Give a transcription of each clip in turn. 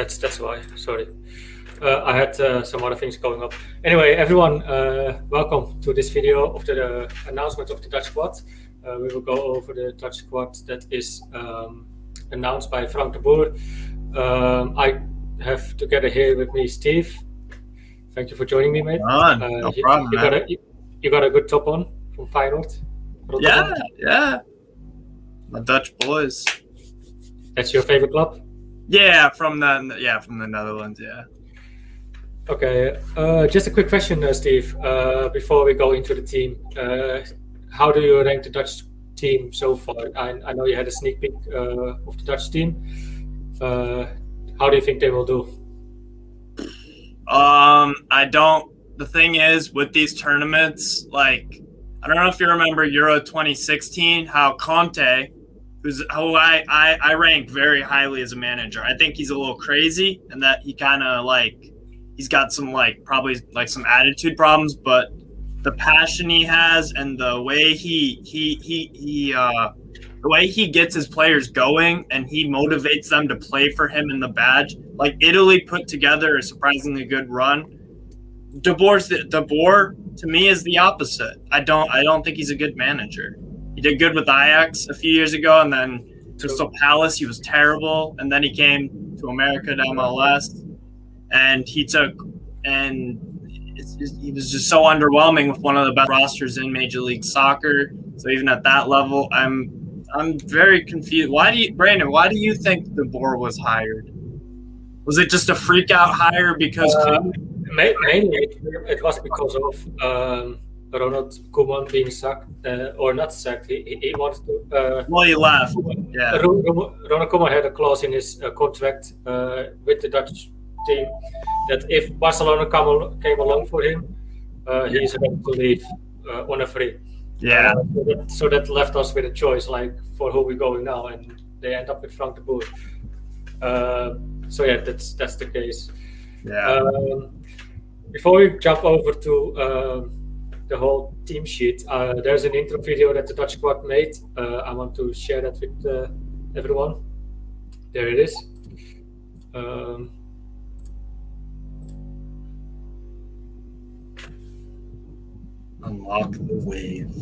That's why. Sorry. I had some other things going up. Anyway, everyone, welcome to this video of the announcement of the Dutch squad. We will go over the Dutch squad that is announced by Frank de Boer. I have together here with me Steve. Thank you for joining me, mate. No problem, man. You got a good top on from Feyenoord? Yeah. My Dutch boys. That's your favorite club? Yeah, from the Netherlands, yeah. Okay, just a quick question, Steve, before we go into the team. How do you rank the Dutch team so far? I know you had a sneak peek of the Dutch team. How do you think they will do? The thing is, with these tournaments, like, I don't know if you remember Euro 2016, how Conte, who I rank very highly as a manager. I think he's a little crazy and that he kind of he's got some probably some attitude problems, but the passion he has and the way he gets his players going and he motivates them to play for him in the badge. Like Italy put together a surprisingly good run. De Boer to me is the opposite. I don't think he's a good manager. He did good with Ajax a few years ago, and then Crystal Palace, he was terrible. And then he came to America to MLS, and he was just so underwhelming with one of the best rosters in Major League Soccer. So even at that level, I'm very confused. Brandon, why do you think De Boer was hired? Was it just a freak out hire because mainly it was because of Ronald Koeman being sacked, or not sacked. He wanted to. He left. Yeah. Ronald Koeman had a clause in his contract with the Dutch team that if Barcelona came along for him, he's ready to leave on a free. Yeah. So that left us with a choice, for who we're going now, and they end up with Frank de Boer. So yeah, that's the case. Yeah. Before we jump over to the whole team sheet, there's an intro video that the Dutch squad made. I want to share that with everyone. There it is. Unlock the wave.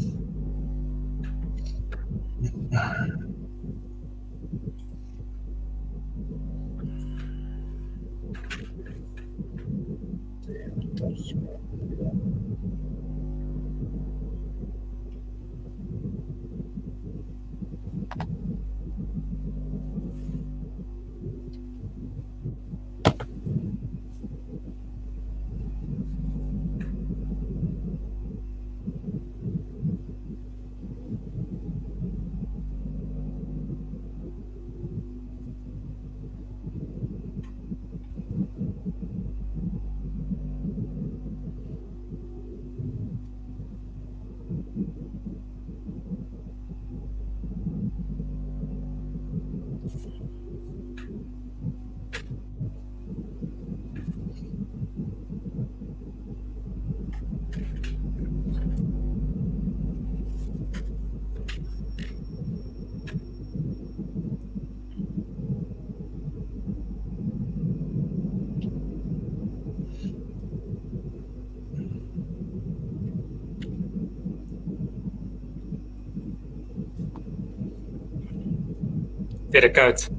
Dirk uit.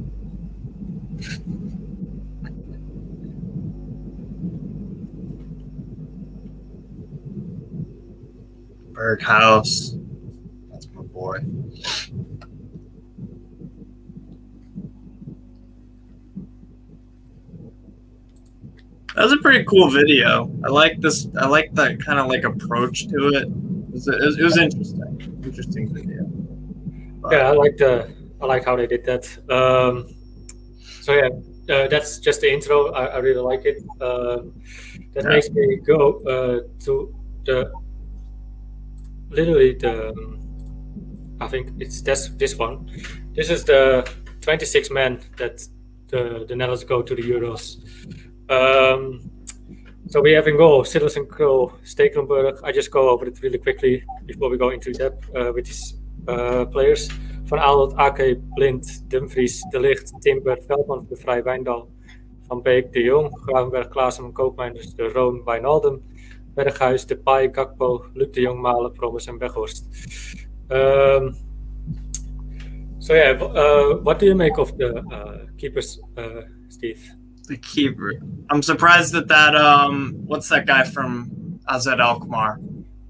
Berghaus. That's my boy. That was a pretty cool video. I like this. I like that kind of approach to it. It was interesting. Interesting video. But yeah, I like how they did that. So yeah, that's just the intro. I really like it. That makes me go to I think it's this one. This is the 26 men that the Netherlands go to the Euros. So we have in goal Sillis and Krul, Stekelenburg. I just go over it really quickly before we go into depth with these players. Van Aaldert, Ake, Blind, Dumfries, De Ligt, Timber, Veldman, De Vrij, Wijndal, Van Beek, De Jong, Gravenberg, Klaassen, Koopmeiners, De Roon, Wijnaldum, Berghuis, Depay, Gakpo, Luc De Jong, Malen, Promes en Weghorst. So yeah, what do you make of the keepers, Steve? The keeper. I'm surprised that what's that guy from AZ Alkmaar?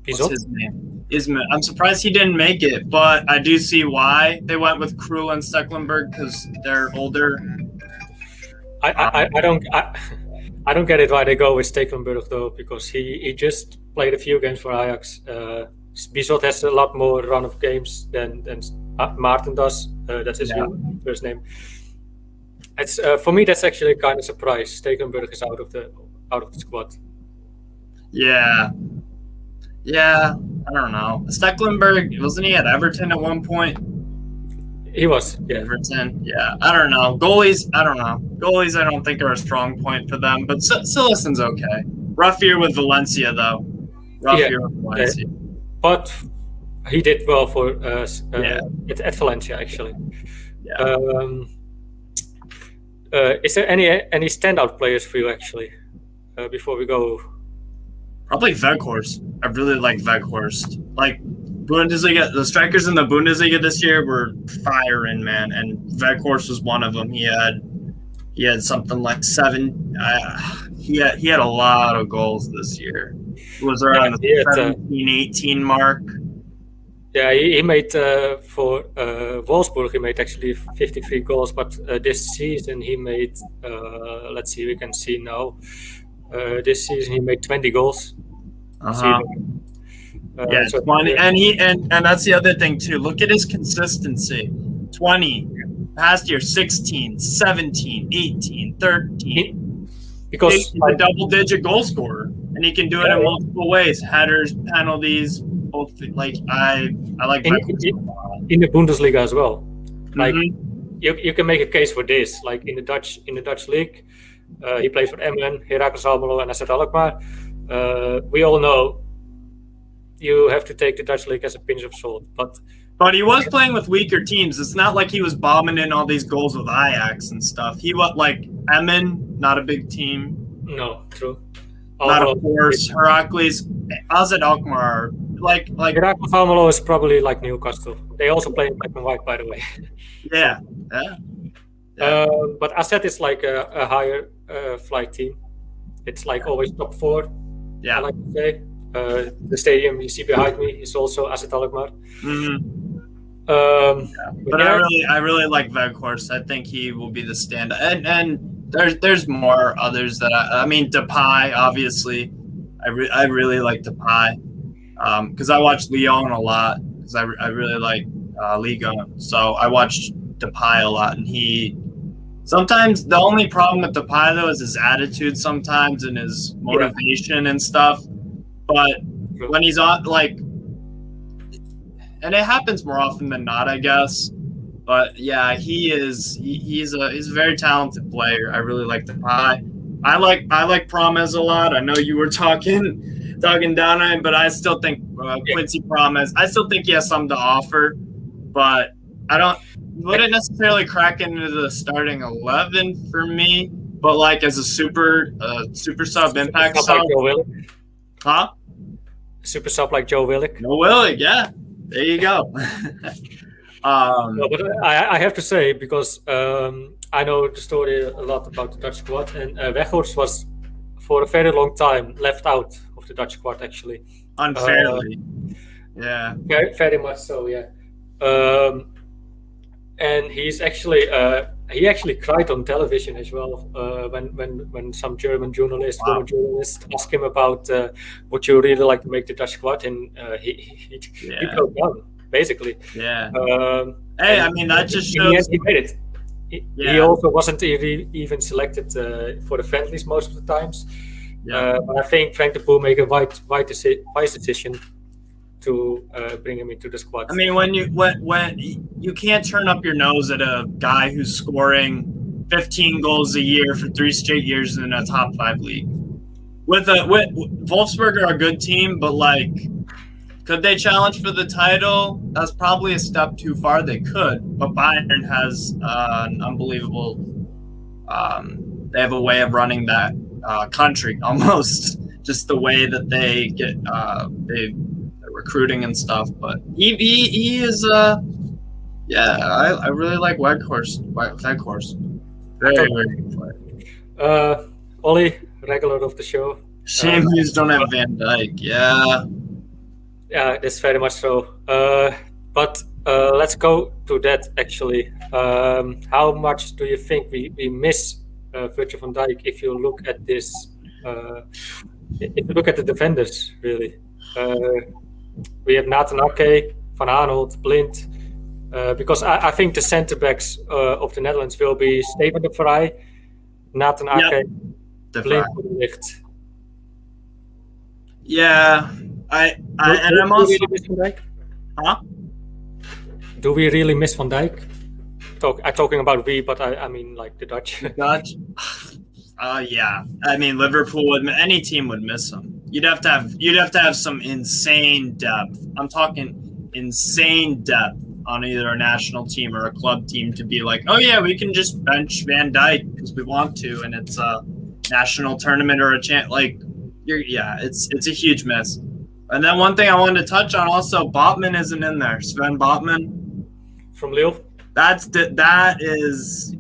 What's his name? Ismail. I'm surprised he didn't make it, but I do see why they went with Krul and Stecklenburg because they're older. I don't get it why they go with Stekelenburg though, because he just played a few games for Ajax. Bizot has a lot more run of games than Maarten does. That's his first name. It's for me that's actually kind of a surprise. Stekelenburg is out of the squad. Yeah, I don't know. Stecklenburg, wasn't he at Everton at one point? He was, yeah. Everton, yeah. I don't know. Goalies, I don't know. Goalies, I don't think are a strong point for them, but Silison's okay. Rough year with Valencia, though. Rough year with Valencia. But he did well for at Valencia, actually. Yeah. Is there any standout players for you, actually, before we go? Probably Weghorst. I really like Weghorst. Like Bundesliga, the strikers in the Bundesliga this year were firing, man, and Weghorst was one of them. He had something like 7. He had a lot of goals this year. It was around the 17-18 mark. Yeah, he made for Wolfsburg. He made actually 53 goals, but this season he made. Let's see, we can see now. This season he made 20 goals. So 20, and that's the other thing too. Look at his consistency. 20 past year, 16, 17, 18, 13. Because he's a double-digit goal scorer, and he can do it in multiple ways: headers, penalties. Both. Like I like in the Bundesliga as well. Like you can make a case for this. Like in the Dutch league. He plays for Emmen, Heracles Almelo, and AZ Alkmaar. We all know you have to take the Dutch league as a pinch of salt, but he was playing with weaker teams. It's not like he was bombing in all these goals with Ajax and stuff. He was like Emmen, not a big team. No, true. Not a force. Heracles, AZ Alkmaar, like Heracles Almelo is probably like Newcastle. They also play in black and white, by the way. Yeah. But AZ is like a higher flight team. It's like always top 4. Yeah, I like to say. The stadium you see behind me is also AZ Alkmaar. But I really like Weghorst. I think he will be the standout. And there's more others that I mean Depay, obviously. I really like Depay because I watch Lyon a lot because I really like Liga. So I watched Depay a lot, and sometimes the only problem with Depay though is his attitude sometimes and his motivation and stuff. But when he's on, like, and it happens more often than not, I guess. But yeah, he's a very talented player. I really like Depay. I like Promes a lot. I know you were talking down on him, but I still think Quincy Promes. I still think he has something to offer, but I wouldn't necessarily crack into the starting 11 for me. But like as a super sub impact sub, like super sub like Joe Willock. No Willock, yeah. There you go. No, but I have to say, because I know the story a lot about the Dutch squad, and Weghorst was for a very long time left out of the Dutch squad, actually. Unfairly. Yeah. Very much so, yeah. And he's actually he actually cried on television as well when some German journalist, woman journalist, asked him about would you really like to make the Dutch squad, and he broke down basically. Yeah. Hey, I mean that just shows he made it. He also wasn't even selected for the friendlies most of the times. Yeah. But I think Frank de Boer made a wise decision to bring him into the squad. I mean, when you can't turn up your nose at a guy who's scoring 15 goals a year for 3 straight years in a top 5 league. With Wolfsburg are a good team, but like, could they challenge for the title? That's probably a step too far. They could, but Bayern has an unbelievable they have a way of running that country almost, just the way that they get they're recruiting and stuff. But he is I really like Weghorst. Very good player. Ollie, regular of the show. Shame you just don't have Van Dijk. Yeah. Yeah, that's very much so. But let's go to that actually. How much do you think we miss Virgil van Dijk if you look at this? If you look at the defenders, really, we have Nathan Ake, Van Aanholt, Blind. Because I think the centre backs of the Netherlands will be Steven de Vrij, Nathan Ake, Blind for the Ligt. Yeah, I'm also. Really miss Van Dijk? Huh? Do we really miss Van Dijk? I'm talking about we, but I mean like the Dutch. Dutch? Yeah. I mean, Liverpool any team would miss him. You'd have to have some insane depth. I'm talking insane depth on either a national team or a club team to be like, oh yeah, we can just bench Van Dijk because we want to, and it's a national tournament or a chance. Like, it's a huge miss. And then one thing I wanted to touch on also, Botman isn't in there. Sven Botman from Lille. That is.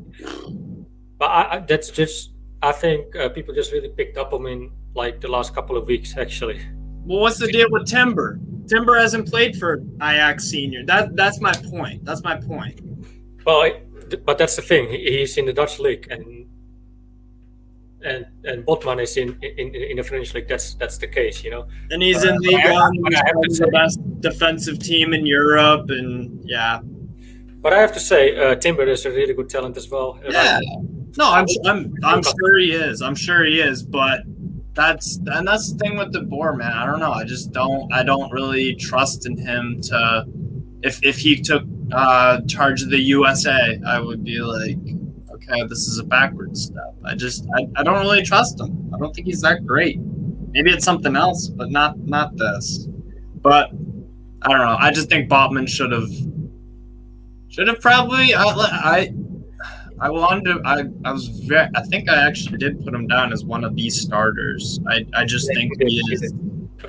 But that's just. I think people just really picked up on him in like the last couple of weeks, actually. Well, what's the deal with Timber? Timber hasn't played for Ajax Senior. That's my point. Well, but that's the thing. He's in the Dutch league, and Botman is in the French league. That's the case, you know. And he's in Liga. He's the best defensive team in Europe, and yeah. But I have to say, Timber is a really good talent as well. Yeah. No, I'm sure he is. I'm sure he is. But that's the thing with the Boer, man. I don't know. I don't really trust in him to. If he took charge of the USA, I would be like, okay, this is a backward step. I don't really trust him. I don't think he's that great. Maybe it's something else, but not this. But I don't know. I just think Botman should have probably. I think I actually did put him down as one of these starters. I just think he is.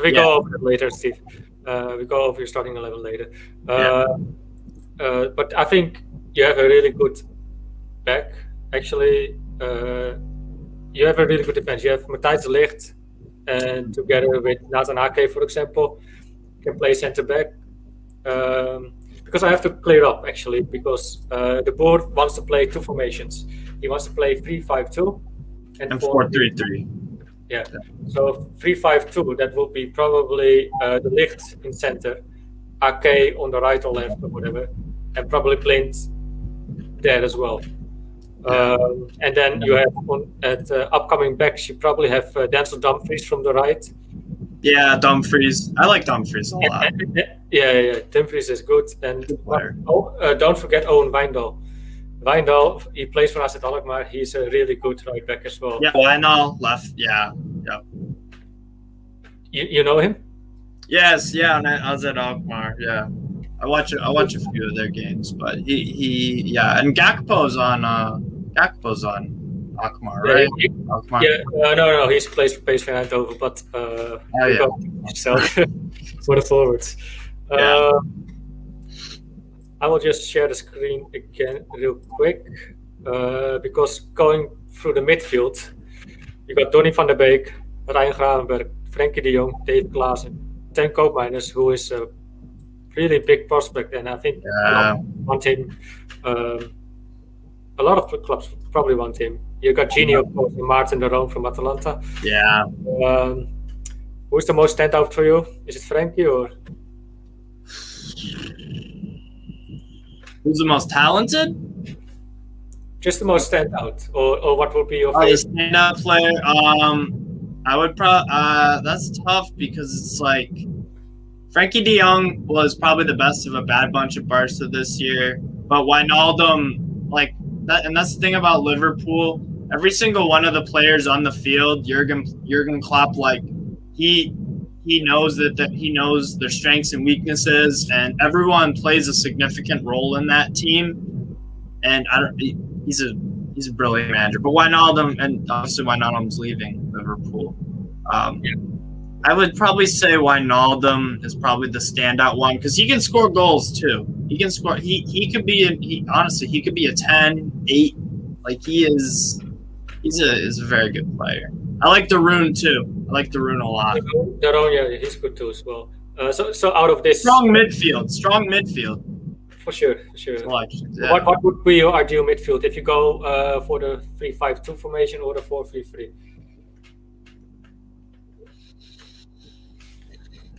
We go over it later, Steve. We go over your starting 11 later. But I think you have a really good back. Actually, you have a really good defense. You have Matthijs de Ligt, and together with Nathan Ake, for example, can play centre back. Because I have to clear up actually, because the board wants to play two formations. He wants to play 3-5-2 and 4-3-3. Yeah. So 3-5-2. That would be probably the Ligt in center, Ake on the right or left or whatever, and probably Blind there as well. And then you have at upcoming backs, you probably have Denzel Dumfries from the right. Yeah, Dumfries. I like Dumfries a lot. Yeah. Dumfries is good. And don't forget Owen Wijndal. Wijndal, he plays for us at Alkmaar. He's a really good right back as well. Yeah, Wijndal left. Yeah. You know him? Yes. Yeah. And I was at Alkmaar. Yeah. I watch a few of their games, but he and Gakpo's on Alkmaar, right? Alkmaar. Yeah, no, he plays for PSV Eindhoven, but for the forwards. I will just share the screen again real quick, because going through the midfield, you got Donny van der Beek, Ryan Gravenberg, Frenkie de Jong, David Klaassen, Ten Koopmeiners, who is a really big prospect, and I think want him. A lot of clubs probably want him. You got Gini, of course, and Martin de Roon from Atalanta. Yeah. Who's the most standout for you? Is it Frenkie or? Who's the most talented? Just the most standout, or what would be your favorite? Standout player? I would probably. That's tough because it's like Frenkie de Jong was probably the best of a bad bunch of Barca this year, but Wijnaldum, like that, and that's the thing about Liverpool. Every single one of the players on the field, Jurgen Klopp, like he knows that he knows their strengths and weaknesses, and everyone plays a significant role in that team. And he's He's a brilliant manager. But Wijnaldum, and obviously Wijnaldum's leaving Liverpool. I would probably say Wijnaldum is probably the standout one because he can score goals too. He can score. He could be honestly he could be a 10, 8. Like he's a very good player. I like Darun too. I like Darun a lot. Darun, yeah, he's good too as well. So out of this strong midfield. For sure. Yeah. What would be your ideal midfield if you go for the 3-5-2 formation or the 4-3-3?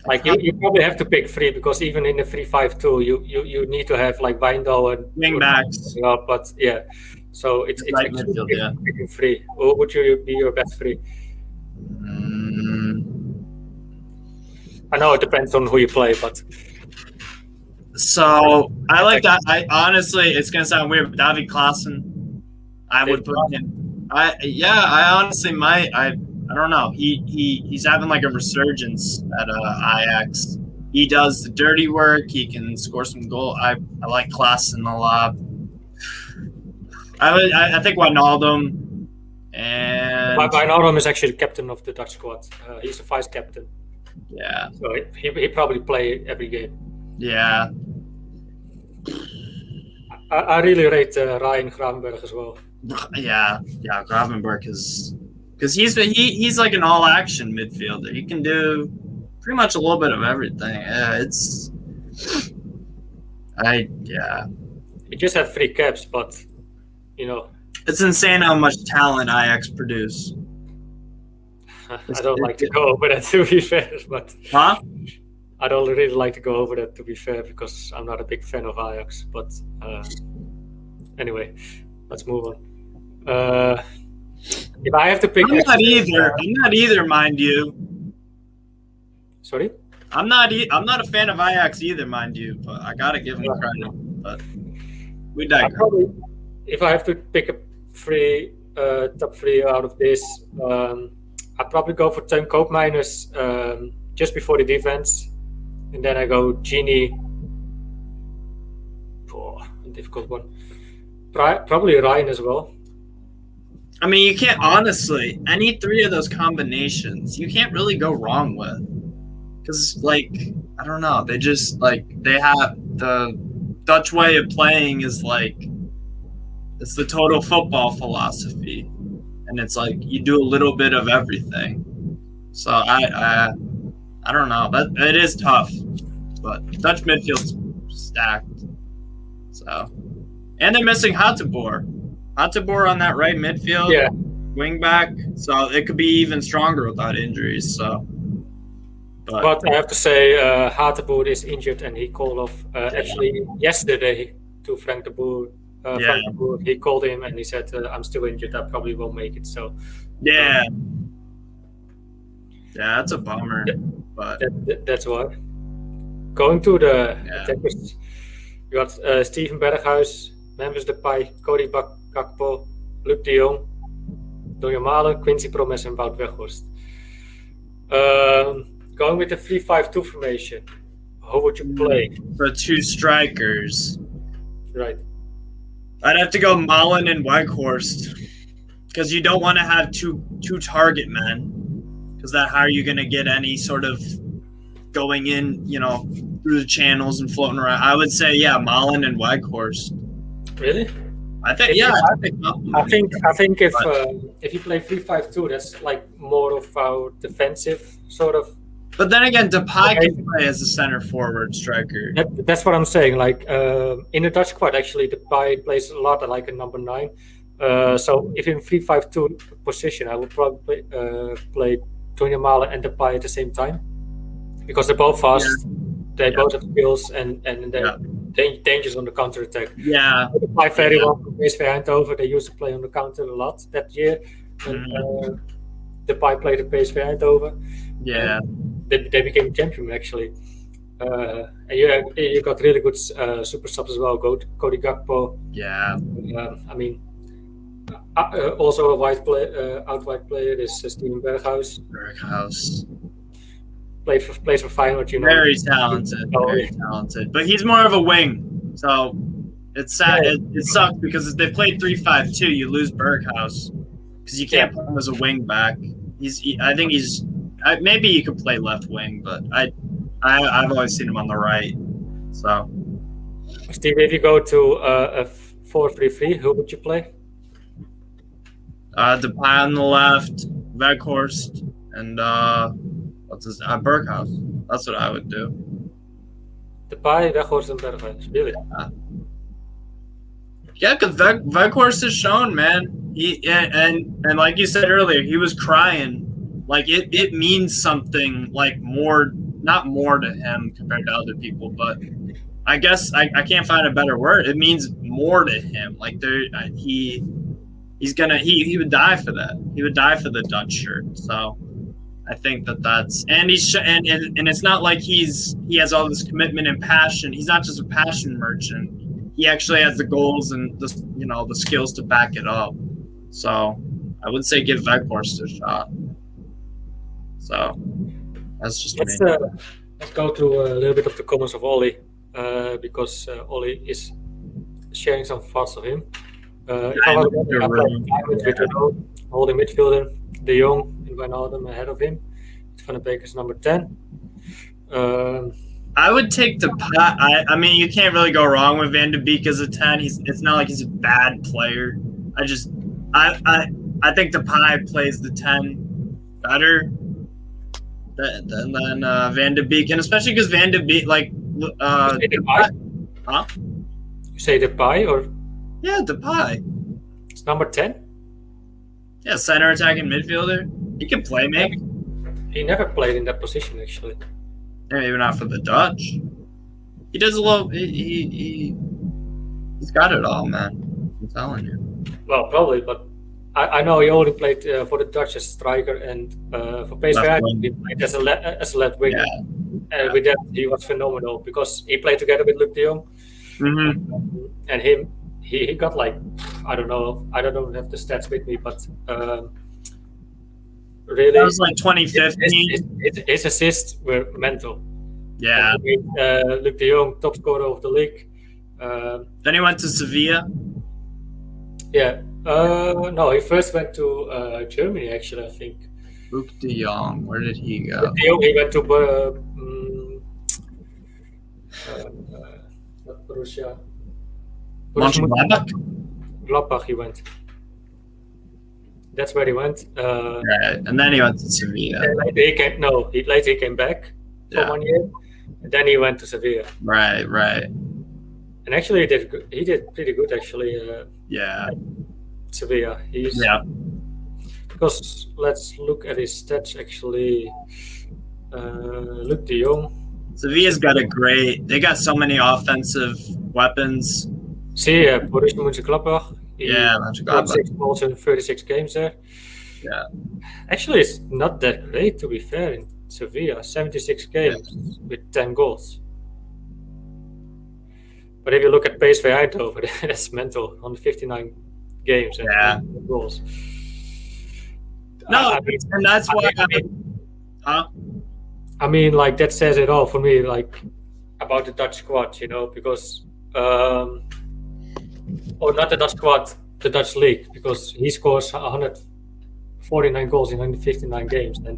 Like you probably have to pick 3 because even in the 3-5-2 you need to have like Wijndal and wing backs. But yeah, so it's right midfield, yeah. Picking 3. Or would you be your best 3? I know it depends on who you play, but so I like that. I honestly, it's gonna sound weird, but David Klaassen, I would put him. I honestly might. I don't know. He's having like a resurgence at Ajax. He does the dirty work. He can score some goal. I like Klaassen a lot. I think Wijnaldum and Wijnaldum is actually the captain of the Dutch squad. He's the vice captain. Yeah. So he probably play every game. Yeah. I really rate Ryan Gravenberch as well. Yeah, Gravenberch is because he's like an all-action midfielder. He can do pretty much a little bit of everything. Yeah, He just had 3 caps, but you know, it's insane how much talent Ajax produce. I don't like to go over that, to be fair, but I don't really like to go over that, to be fair, because I'm not a big fan of Ajax. But anyway, let's move on. If I have to pick, I'm not either, mind you. Sorry, I'm not a fan of Ajax either, mind you. But I gotta give him credit. But we digress. If I have to pick a top 3 out of this, I'd probably go for Teun Koopmeiners just before the defense, and then I go Genie. A difficult one. Probably Ryan as well. I mean, you can't honestly any 3 of those combinations you can't really go wrong with, because like I don't know, they just like they have the Dutch way of playing is like it's the total football philosophy, and it's like you do a little bit of everything. So I don't know, it is tough, but Dutch midfield's stacked. So, and they're missing Hatteboer on that right midfield, wing back. So it could be even stronger without injuries. So, but I have to say, Hatteboer is injured, and he called off actually yesterday to Frank de Boer. Frank de Boer, he called him and he said, "I'm still injured. I probably won't make it." So, yeah, that's a bummer. But that's why. Going to the attackers, you got Steven Berghuis, Memphis Depay, Cody Gakpo, Luc de Jong, Donjan Malen, Quincy Promes, and Wout Weghorst. Going with the 3-5-2 formation, how would you play? For 2 strikers, right? I'd have to go Malen and Weghorst, because you don't want to have two target men, because how are you going to get any sort of going in, through the channels and floating around? I would say, Malen and Weghorst. Really? I think, I think if you play 3-5-2, that's like more of our defensive sort of. But then again, Depay can play as a center forward striker. That's what I'm saying. Like in the Dutch squad, actually, Depay plays a lot like a number 9. So if in 3-5-2 position, I would probably play Donjan Malen and Depay at the same time, because they're both fast. They both have skills and they're dangerous on the counter attack. Yeah, they play very well from PSV Eindhoven. They used to play on the counter a lot that year. And Depay played at PSV Eindhoven. Yeah, they became champion actually. And you got really good super subs as well. Cody Gakpo. Yeah. I mean, also a out wide player is Steven Berghuis. Plays for Feyenoord, Very talented, very talented. But he's more of a wing. So It's sad. It sucks because if they played 3-5-2, you lose Berghaus because you can't play him as a wing back. I think he's maybe he could play left wing, but I've always seen him on the right. So, Steve, if you go to a 4-3-3, who would you play? Depay on the left, Weghorst, and Berghaus. That's what I would do. Depay, Weghorst, and Berghuis. Really? Yeah, because Weghorst has shown, man. And like you said earlier, he was crying. Like it means something like more, not more to him compared to other people, but I guess I can't find a better word. It means more to him. Like he would die for that. He would die for the Dutch shirt. So I think that's and it's not like he has all this commitment and passion. He's not just a passion merchant. He actually has the goals and the skills to back it up. So I would say give Weghorst a shot. So that's just let's go to a little bit of the comments of Ollie, because Ollie is sharing some thoughts of him. Holding midfielder, De Jong and Wijnaldum ahead of him. Van de Beek is number 10. I would take Depay. I mean, you can't really go wrong with Van de Beek as a 10. It's not like he's a bad player. I think Depay plays the 10 better than Van de Beek, and especially because Van de Beek, like, huh? You say Depay or? Yeah, Depay. It's number 10. Yeah, center attacking midfielder. He can play, maybe. He never played in that position, actually. Maybe not for the Dutch. He does a little. He's got it all, man. I'm telling you. Well, probably, but I know he only played for the Dutch as striker, and for PSV he played as a left winger. Yeah. And with that, he was phenomenal because he played together with Luc de Jong. Mm-hmm. And he got like, I don't know have the stats with me, but really, that was like 2015. His assists were mental. Yeah. Luc de Jong, top scorer of the league. Then he went to Sevilla. Yeah. No, he first went to Germany, actually, I think. Luc de Jong, where did he go? Luc de Jong, he went to Borussia. Gladbach he went. That's where he went. Right, and then he went to Sevilla. Later he came back for 1 year, and then he went to Sevilla. Right. And actually, he did pretty good, actually. Sevilla. Because let's look at his stats, actually. Luc de Jong. Sevilla's got they got so many offensive weapons. See, Borussia Mönchengladbach. Mönchengladbach. 6 goals in 36 games there. Yeah. Actually, it's not that great, to be fair, in Sevilla. 76 games with 10 goals. But if you look at PSV Eindhoven, that's mental. On 59 games and 10 goals. No, and that's why. I mean, like, that says it all for me, like, about the Dutch squad, because, or not the Dutch squad, the Dutch league, because he scores 149 goals in 159 games. And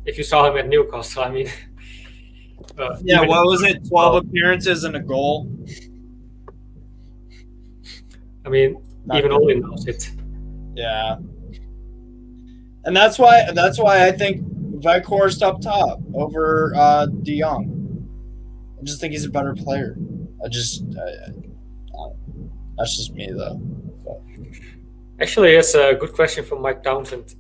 if you saw him at Newcastle, I mean, what was it? 12 appearances and a goal. I mean, even Ollie knows it. Yeah, and that's why I think Weghorst up top over De Jong. I just think he's a better player. That's just me, though. So. Actually, it's a good question from Mike Townsend.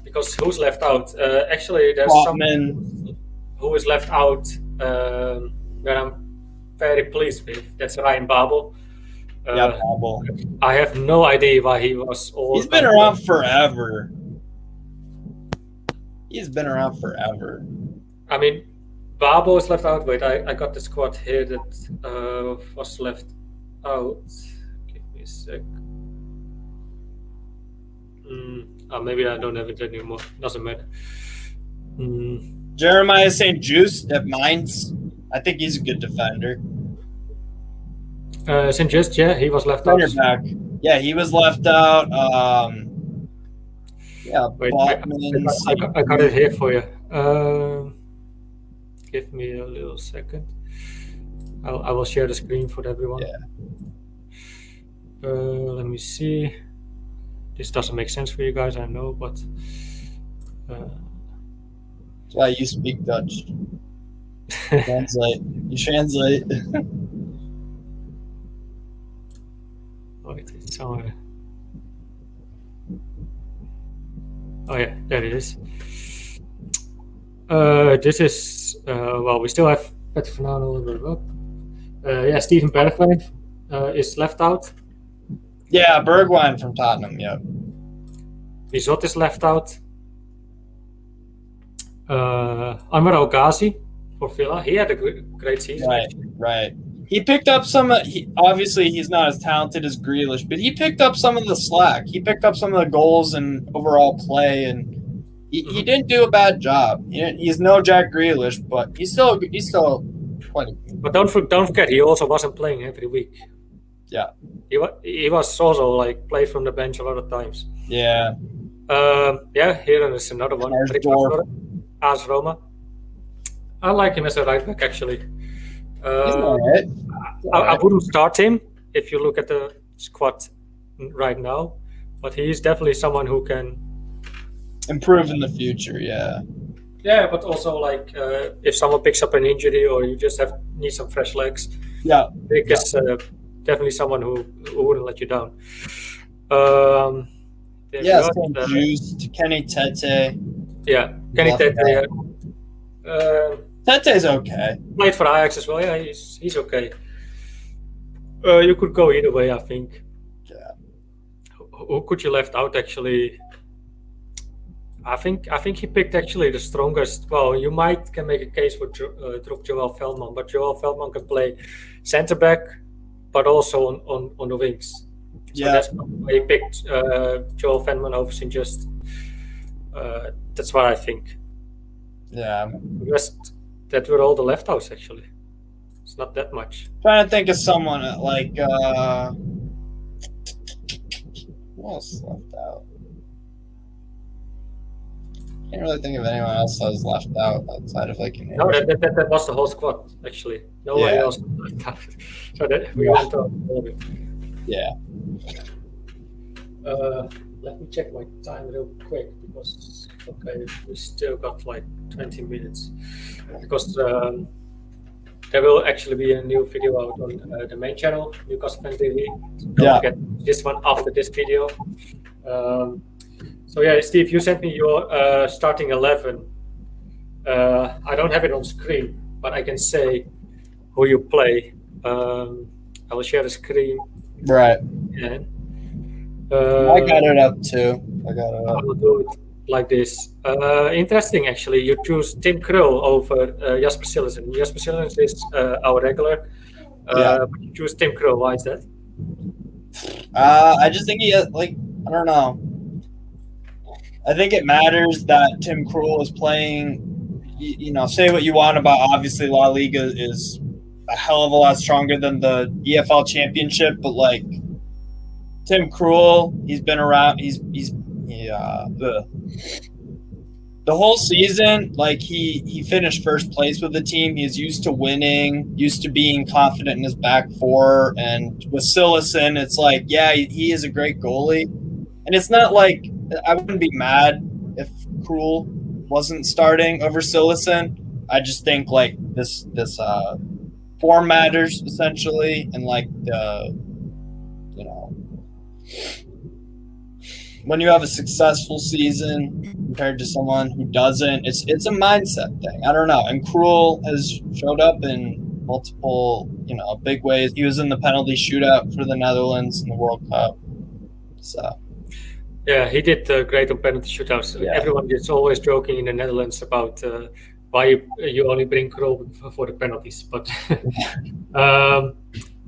Because who's left out? Actually, there's someone who is left out that I'm very pleased with. That's Ryan Babel. Babel. I have no idea why he was all. He's been around forever. I mean, Babel is left out. Wait, I got the squad here that was left out. Give me a sec. Maybe I don't have it anymore. Doesn't matter. Jeremiah St. Juice at Mainz. I think he's a good defender. St. Just, yeah, he was left Center out. back. Yeah, he was left out. Wait, Botman. I got it here for you. Give me a little second. I will share the screen for everyone. Yeah. Let me see. This doesn't make sense for you guys, I know, but That's why you speak Dutch. Translate. You translate. wait, it's somewhere. Oh yeah, there it is. This is well, we still have Peter Van Aanholt. Yeah, Steven Bergwijn is left out. Yeah, Bergwijn from Tottenham. Yep. Bizot is left out. Anwar El Ghazi for Villa. He had a great season. Right. He picked up some. Obviously, he's not as talented as Grealish, but he picked up some of the slack. He picked up some of the goals and overall play, and he didn't do a bad job. He's no Jack Grealish, but he's still quite a good. But don't forget, he also wasn't playing every week. Yeah. He was also like played from the bench a lot of times. Yeah. Here is another one. AS Roma. I like him as a right back actually. He's all right. I wouldn't start him if you look at the squad right now, but he is definitely someone who can improve in the future. Yeah. Yeah, but also like if someone picks up an injury or you just need some fresh legs. Yeah. Nick is definitely someone who wouldn't let you down. Juiced, Kenny Tete. Yeah, Kenny Tete. Tete's okay. Played for Ajax as well. Yeah, he's okay. You could go either way, I think. Yeah. Who could you left out actually? I think he picked actually the strongest. Well, you can make a case for drop Joel Veldman, but Joel Veldman can play centre back, but also on the wings. So that's why he picked Joel Veldman over St. Just. That's what I think. Yeah. The rest, that were all the left outs actually. It's not that much. Trying to think of someone like who else left out? Can't really think of anyone else that was left out outside of like. No, that was the whole squad actually. Nobody else left out. So that we all talked about it. Yeah. Let me check my time real quick because we still got like 20 minutes because there will actually be a new video out on the main channel, Newcastle Fan TV. Don't forget this one after this video. So yeah, Steve, you sent me your starting 11. I don't have it on screen, but I can say who you play. I will share the screen. Right. And, I got it up too. I will do it like this. Interesting, actually. You choose Tim Krul over Jasper Cillessen. Jasper Cillessen is our regular. But you choose Tim Krul. Why is that? I just think he has, I don't know. I think it matters that Tim Krul is playing. Say what you want about, obviously La Liga is a hell of a lot stronger than the EFL Championship, but Tim Krul, he's been around. The whole season, he finished first place with the team. He's used to winning, used to being confident in his back four. And with Cillessen, it's he is a great goalie. And it's not I wouldn't be mad if Krul wasn't starting over Cillessen. I just think this form matters essentially, and when you have a successful season compared to someone who doesn't, it's a mindset thing. I don't know. And Krul has showed up in multiple, big ways. He was in the penalty shootout for the Netherlands in the World Cup. So. Yeah, he did great on penalty shootouts. Yeah. Everyone is always joking in the Netherlands about why you only bring Krul for the penalties. But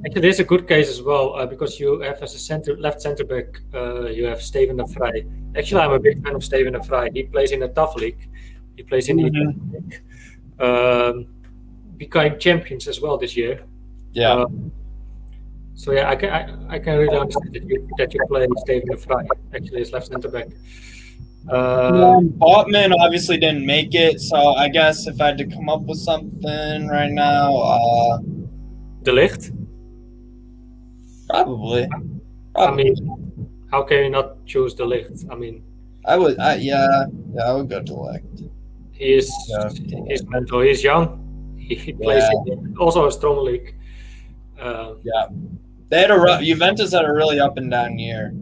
actually, there's a good case as well because you have as a left centre back, you have Steven de Vrij. Actually, I'm a big fan of Steven de Vrij. He plays in a tough league. He plays in the league. Became champions as well this year. Yeah. So yeah, I can really understand that you play Steven de Vrij, actually as left center back. Botman obviously didn't make it, so I guess if I had to come up with something right now, De Ligt. probably. I mean, how can you not choose De Ligt? I mean, I would go to Ligt. he's Yeah. mental. He's young. He plays also a strong league. They had Juventus had a really up and down year.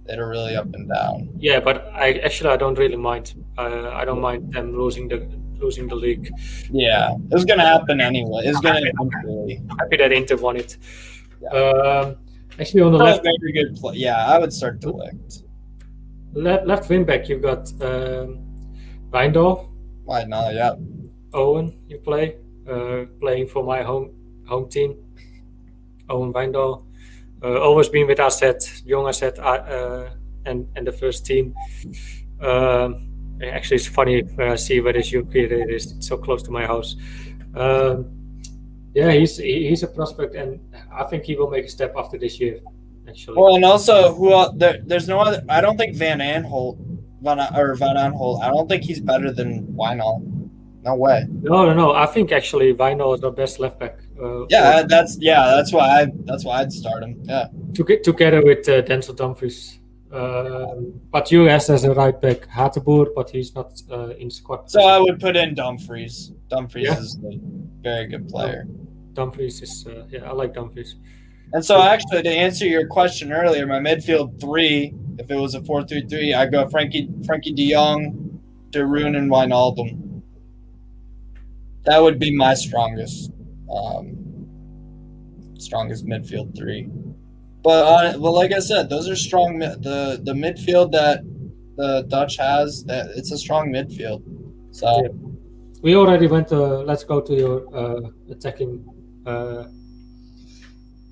They had a really up and down. Yeah, but I don't really mind. I don't mind them losing the league. Yeah, it was gonna happen anyway. It was gonna eventually. Happy that Inter won it. Yeah. Actually, on the left, very good play. Yeah, I would start to Ligt. Left wing back, you got Wijndal. Why not? Yeah. Owen, you play playing for my home team. Owen Wijndal. Always been with AZ, young AZ, and the first team. Actually, it's funny when I see where this UK is. It's so close to my house. Yeah, he's a prospect, and I think he will make a step after this year. Actually. Well, and also there's no other. I don't think Van Aanholt. I don't think he's better than Wijnal. No way. No. I think actually Wijnal is our best left back. That's why I'd start him. Yeah. Together with Denzel Dumfries. But US as a right back, Hateboer, but he's not in squad. So I would put in Dumfries. Dumfries is a very good player. Dumfries is I like Dumfries. And so actually, to answer your question earlier, my midfield three, if it was a 4-3-3, I'd go Frankie De Jong, De Roon, and Wijnaldum. That would be my strongest midfield three. But like I said, those are strong. The midfield that the Dutch has, that it's a strong midfield. So we already went. Let's go to your attacking.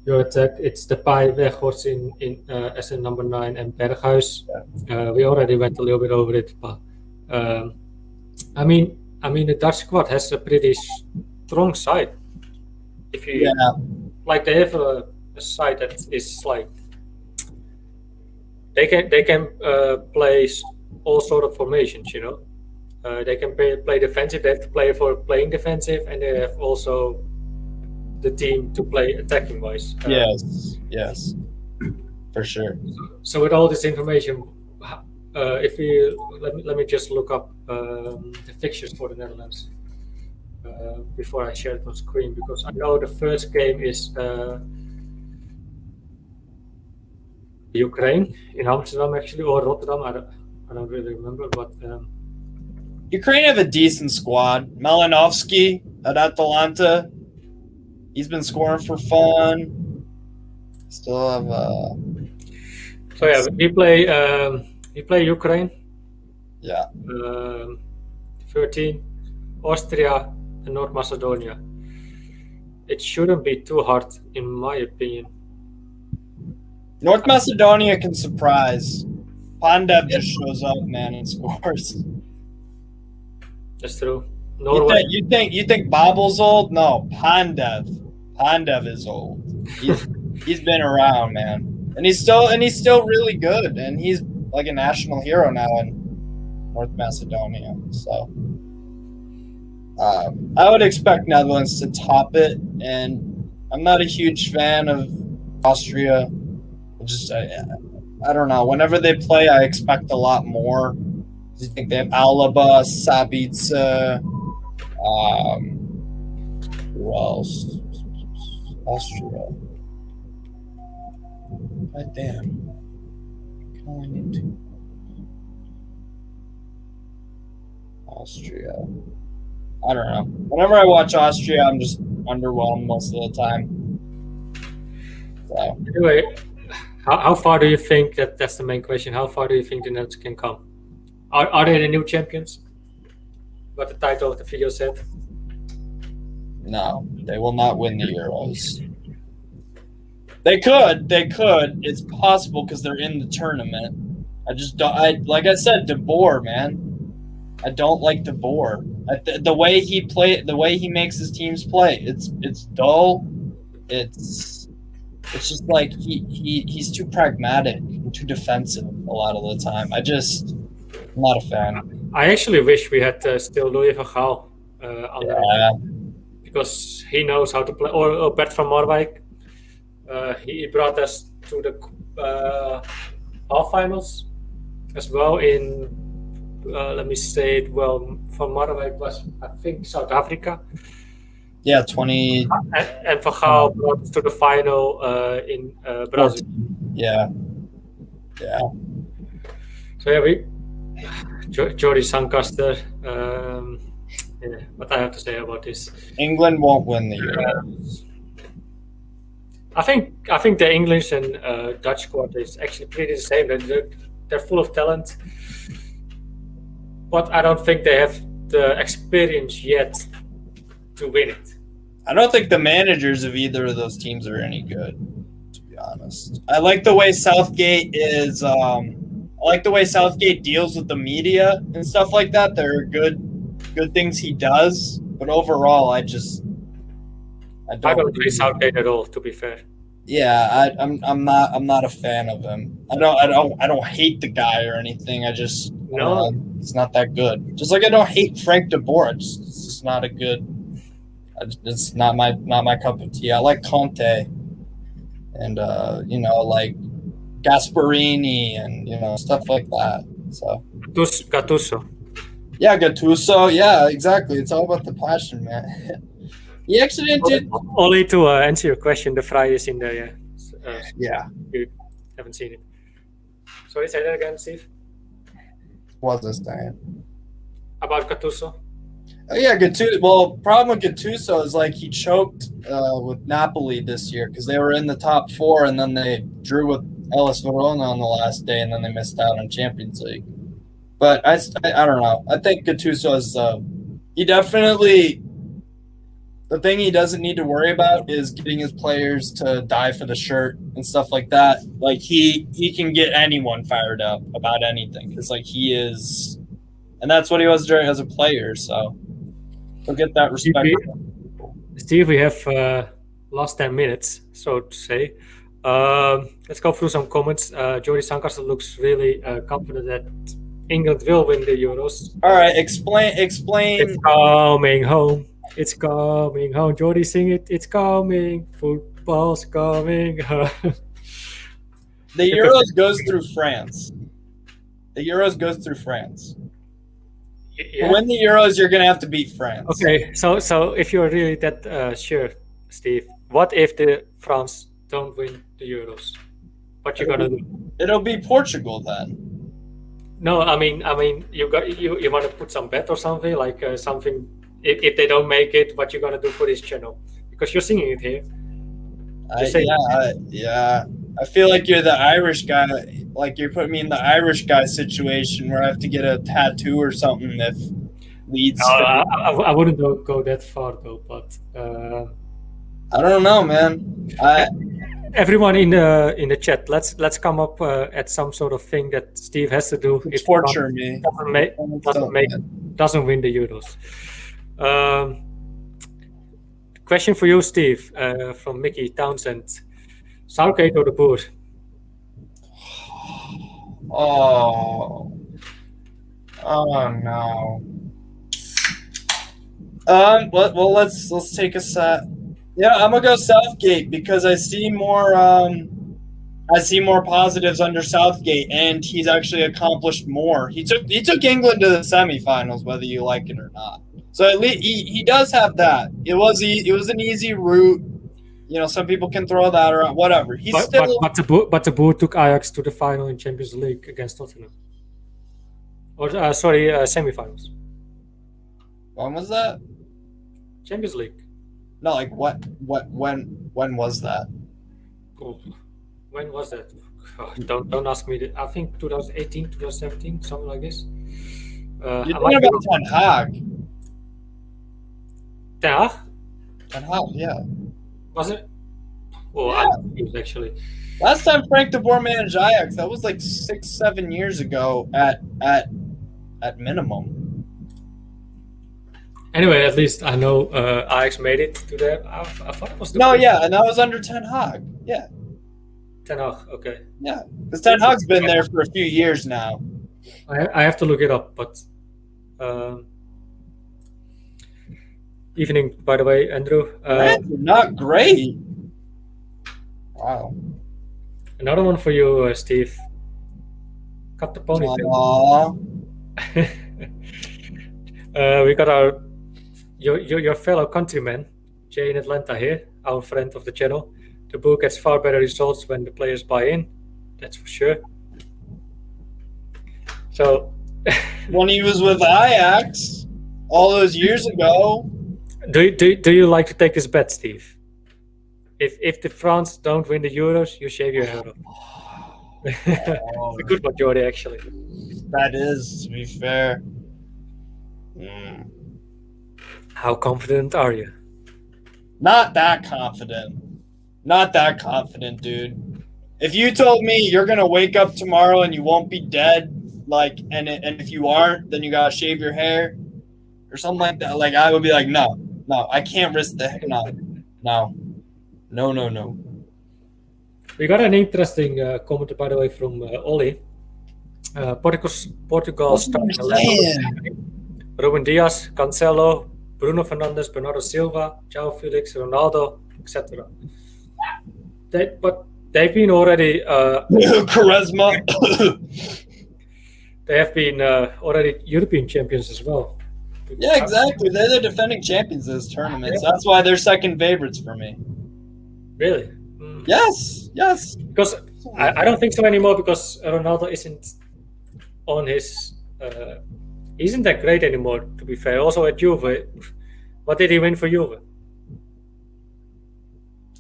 Your attack. It's the Depay, Weghorst in as a number 9, and Berghuis. We already went a little bit over it, but I mean the Dutch squad has a pretty strong side. If you they have a side that is like they can play all sort of formations, you know. They can play defensive. They have to play for playing defensive, and they have also the team to play attacking wise. Yes, for sure. So with all this information, if we let me just look up the fixtures for the Netherlands before I share it on screen, because I know the first game is Ukraine in Amsterdam actually, or Rotterdam. I don't really remember, but Ukraine have a decent squad. Malinovsky at Atalanta. He's been scoring for fun. Still have. So yeah, we play Ukraine. Yeah. 13, Austria, and North Macedonia. It shouldn't be too hard, in my opinion. North Macedonia can surprise. Pandev just shows up, man, and scores. That's true. Norway. You think Babel's old? No, Pandev. Pandev is old. He's been around, man, and he's still really good, and he's like a national hero now in North Macedonia. So I would expect Netherlands to top it, and I'm not a huge fan of Austria. I don't know. Whenever they play, I expect a lot more. I think they have Alaba, Sabitzer. Who else? Austria. God damn. Austria. I don't know. Whenever I watch Austria, I'm just underwhelmed most of the time. So. Anyway, how far do you think that's the main question? How far do you think the Nets can come? Are they the new champions? What the title of the video said? No, they will not win the Euros. They could. It's possible because they're in the tournament. I just don't. Like I said, De Boer, man. I don't like De Boer. The way he makes his teams play. It's dull. It's It's just like he's too pragmatic and too defensive a lot of the time. I'm not a fan. I actually wish we had still Louis van Gaal under Yeah. because he knows how to play. Or Bert van Marwijk. He brought us to the half finals as well in. Let me say it well. Van Marwijk was, I think, South Africa. Yeah, 20. And Van Gaal brought us to the final in Brazil. Yeah. So yeah, Jordi Sancaster. What I have to say about this? England won't win the Euros. I think the English and Dutch squad is actually pretty the same. They're full of talent, but I don't think they have the experience yet to win it. I don't think the managers of either of those teams are any good, to be honest. I like the way Southgate is. I like the way Southgate deals with the media and stuff like that. There are good things he does, but overall, I don't rate Southgate at all, to be fair. Yeah, I'm not a fan of him. I don't hate the guy or anything. It's not that good. Just like I don't hate Frank de Boer. It's just not a good. It's not my cup of tea. I like Conte, and like Gasparini and stuff like that. So Gattuso. Yeah, Gattuso. Yeah, exactly. It's all about the passion, man. He actually did. Only to answer your question, the fry is in there. Yeah. You haven't seen it. Sorry, say that again, Steve. What was I saying? About Gattuso. Oh, yeah, Gattuso. Well, problem with Gattuso is like he choked with Napoli this year because they were in the top 4 and then they drew with Hellas Verona on the last day and then they missed out on Champions League. But I don't know. I think Gattuso is he definitely. The thing he doesn't need to worry about is getting his players to die for the shirt and stuff like that. Like he can get anyone fired up about anything because like he is, and that's what he was during as a player. So he'll get that respect. Steve, we have last 10 minutes, so to say. Let's go through some comments. Jordi Sancaster looks really confident that England will win the Euros. All right, explain. It's coming home. It's coming home. Jordi, sing it. It's coming. Football's coming home. The Euros goes through France. Yeah. To win the Euros, you're going to have to beat France. Okay, so if you're really that sure, Steve, what if the France don't win the Euros? What you gonna do? It'll be Portugal then. No, I mean, you want to put some bet or something like something. If they don't make it, what you gonna do for this channel? Because you're singing it here. Yeah. I feel like you're the Irish guy. Like you're putting me in the Irish guy situation where I have to get a tattoo or something if Leeds. I wouldn't go that far though, but I don't know, man. Everyone in the chat, let's come up at some sort of thing that Steve has to do. If torture me. Doesn't win the Euros. Question for you, Steve, from Mickey Townsend. Southgate or the Boer? Oh no. Well, let's take a set. Yeah, I'm gonna go Southgate because I see more positives under Southgate, and he's actually accomplished more. He took England to the semifinals, whether you like it or not. So at least he does have that. It was an easy route. Some people can throw that around. Whatever. But the Boer took Ajax to the final in Champions League against Tottenham. Or semifinals. When was that? Champions League. No, like what? When was that? Oh, when was that? Oh, don't ask me. I think 2018, 2017, something like this. You're thinking about Ten Hag. Ten Hag? Ten Hag, yeah. Was it? Oh, yeah. I'm confused actually. Last time Frank de Boer managed Ajax, that was like 6-7 years ago at minimum. Anyway, at least I know Ajax made it to there. I thought it was and that was under Ten Hag. Yeah. Ten Hag, okay. Yeah, because Ten Hag's been there for a few years now. I have to look it up, but evening, by the way, Andrew. Not great. Wow. Another one for you, Steve. Cut the ponytail. We got your fellow countryman, Jay in Atlanta here, our friend of the channel. The Boer gets far better results when the players buy in. That's for sure. So, when he was with Ajax all those years ago. Do you like to take this bet, Steve? If the France don't win the Euros, you shave your head off. It's a good one, Jordy, actually. That is, to be fair. How confident are you? Not that confident. Not that confident, dude. If you told me you're gonna wake up tomorrow and you won't be dead, like, and if you aren't, then you gotta shave your hair or something like that, like, I would be like, no, I can't risk the no. We got an interesting comment, by the way, from Ollie. Portugal starting 11. Ruben Diaz, Cancelo, Bruno Fernandes, Bernardo Silva, João Felix, Ronaldo, etc. They've been already charisma. They have been already European champions as well. Yeah, exactly. They're the defending champions of this tournament. Yeah. So that's why they're second favorites for me. Really? Yes. Because I don't think so anymore, because Ronaldo isn't on his... isn't that great anymore, to be fair. Also at Juve. What did he win for Juve?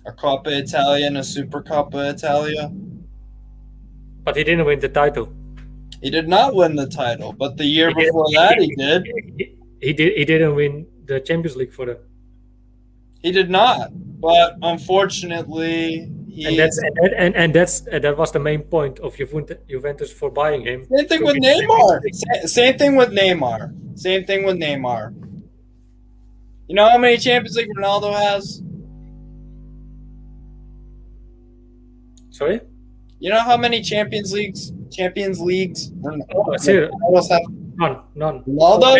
A Coppa Italia and a Super Coppa Italia. But he didn't win the title. He did not win the title, but the year before that he did. He didn't win the Champions League for them. He did not, but unfortunately, that was the main point of Juventus for buying him. Same thing with Neymar. Same thing with Neymar. You know how many Champions League Ronaldo has? Sorry? You know how many Champions Leagues? None. Ronaldo?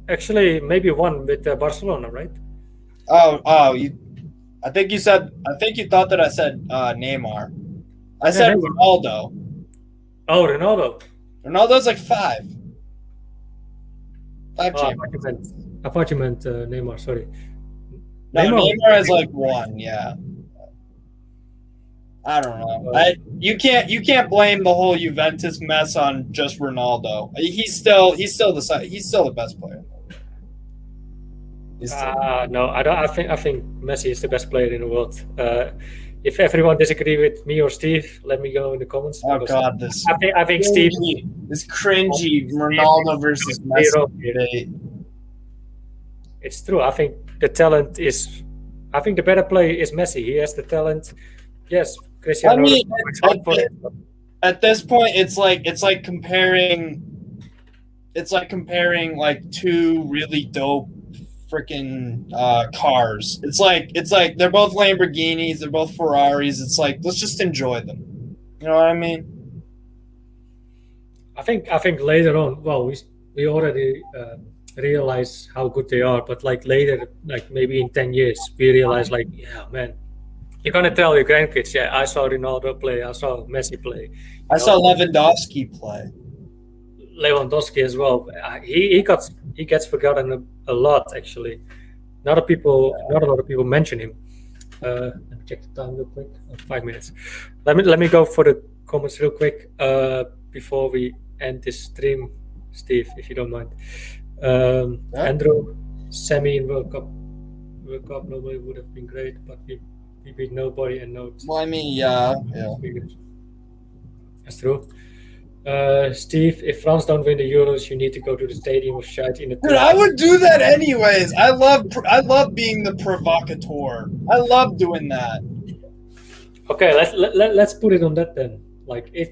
Actually, maybe one with Barcelona, right? I think you thought that I said Neymar. I said Ronaldo. Oh, Ronaldo. Ronaldo's like 5. 5 champions. I thought you meant Neymar. Sorry. No, Neymar has like 1. Yeah. I don't know. You can't blame the whole Juventus mess on just Ronaldo. He's still the best player. No, I don't. I think Messi is the best player in the world. If everyone disagree with me or Steve, let me know in the comments. Oh God, I think Steve, this cringy Ronaldo versus Messi debate. It's true. I think the talent is. I think the better player is Messi. He has the talent. Yes, Cristiano. I mean, at this point, it's like comparing like 2 really dope freaking cars. It's like they're both Lamborghinis, they're both Ferraris. It's like, let's just enjoy them. You know what I mean? I think later on, well, we already realize how good they are, but like later, like maybe in 10 years, we realize like, yeah, man, you're gonna tell your grandkids, yeah, I saw Ronaldo play, I saw Messi play. I saw Lewandowski play. Lewandowski as well. He gets forgotten a lot, actually. Not a lot of people mention him. Let me check the time real quick. 5 minutes. Let me go for the comments real quick before we end this stream, Steve, if you don't mind. Andrew, semi in World Cup normally would have been great, but we beat nobody and no. Well, I mean, yeah. That's true. Steve, if France don't win the Euros, you need to go to the stadium of shite in the. Dude, I would do that anyways. I love being the provocateur. I love doing that. Okay, let's put it on that then. Like if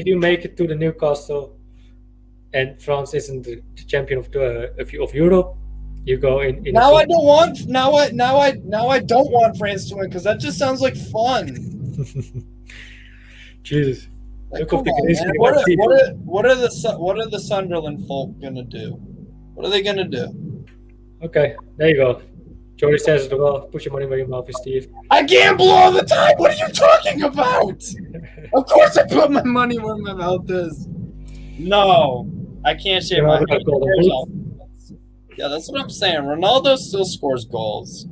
you make it to the Newcastle, and France isn't the champion of Europe, You go in. Now I don't want. Now I don't want France to win because that just sounds like fun. Jesus. Like, Look come up the on, Greece man. game What on TV. are the Sunderland folk gonna do? What are they gonna do? Okay, there you go. Jordy says it well. Put your money where your mouth is, Steve. I gamble all the time. What are you talking about? Of course, I put my money where my mouth is. No, I can't shave my Ronaldo got golden hair. boot. Yeah, that's what I'm saying. Ronaldo still scores goals.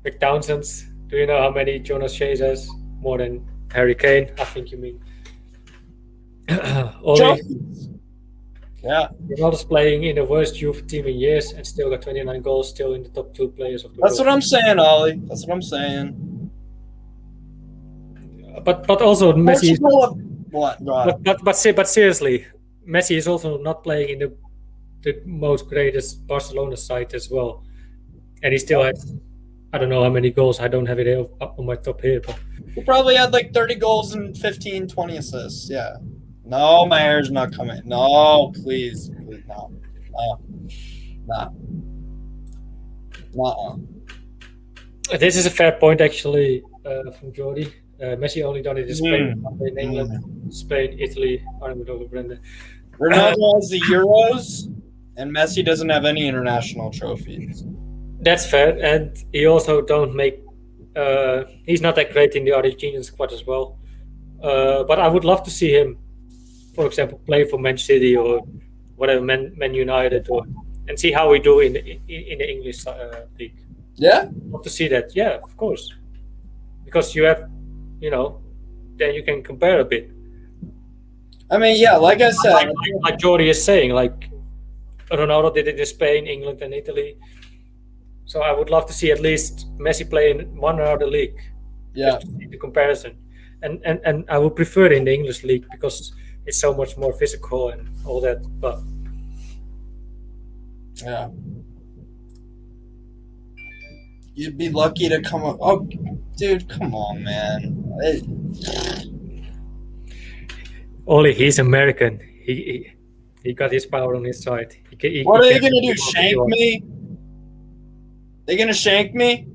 McTownsend. Do you know how many Jonas Shays has? More than Harry Kane, I think you mean. Only Trophies. Yeah, Ronaldo's playing in the worst youth team in years and still got 29 goals, still in the top 2 players of the that's world. what I'm saying, Ollie. That's what I'm saying. But also Messi. What? Go on. But seriously, Messi is also not playing in the most greatest Barcelona side as well, and he still has. I don't know how many goals. I don't have it up on my top here, but He probably had like 30 goals and 15, 20 assists. Yeah. No, my hair's not coming. No, please. No. this is a fair point actually from Jordy. Messi only done it in Spain, in England, Spain, Italy. I don't know Brenda. Ronaldo has the Euros, and Messi doesn't have any international trophies. That's fair, and he also don't make. He's not that great in the Argentinian squad as well. But I would love to see him, for example, play for Man City or whatever, Man United, and see how we do in the English league. Yeah. Love to see that. Yeah, of course, because you have, then you can compare a bit. I mean, yeah, like I said, Like Jordy is saying, like Ronaldo did it in Spain, England, and Italy. So I would love to see at least Messi play in one or other league. yeah, Just to see the comparison, and I would prefer it in the English league because it's so much more physical and all that. But yeah. You'd be lucky to come up. Oh, dude, come on, man. only he's American. He got his power on his side. What are they gonna do? Shank me? They gonna shank me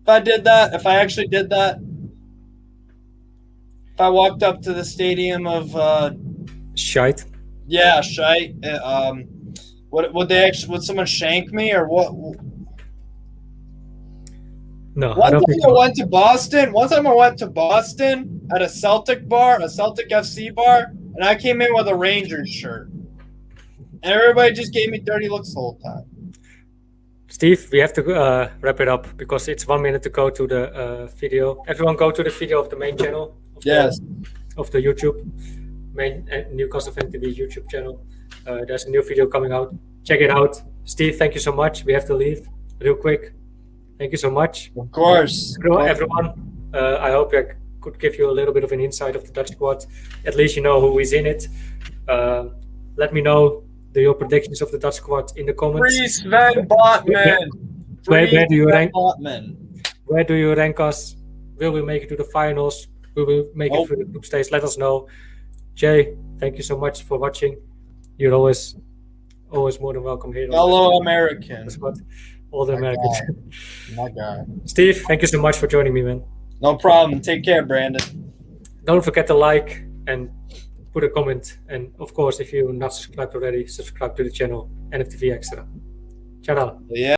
if I did that? If I actually did that? If I walked up to the stadium of Shite. yeah, shite. Would someone shank me or what? No, I One don't time think I so. went to Boston. One time I went to Boston at a Celtic bar, a Celtic FC bar, and I came in with a Rangers shirt. And everybody just gave me dirty looks the whole time. Steve, we have to wrap it up because it's 1 minute to go to the video. Everyone go to the video of the main channel. Yes. Of the YouTube main Newcastle Fan TV YouTube channel. There's a new video coming out. Check it out. Steve, thank you so much. We have to leave real quick. Thank you so much. Of course. Hello, everyone. I hope I could give you a little bit of an insight of the Dutch squad. At least you know who is in it. Let me know your predictions of the Dutch squad in the comments. Free Sven Botman. Where do you rank? Botman. Where do you rank us? Will we make it to the finals? Will we make it through the group stage? Let us know. Jay, thank you so much for watching. You're always more than welcome here. Fellow American. All the Americans. My guy. Steve, thank you so much for joining me, man. No problem. Take care, Brandon. Don't forget to like and put a comment. And of course, if you're not subscribed already, subscribe to the channel NFTV Extra. Ciao. Yeah.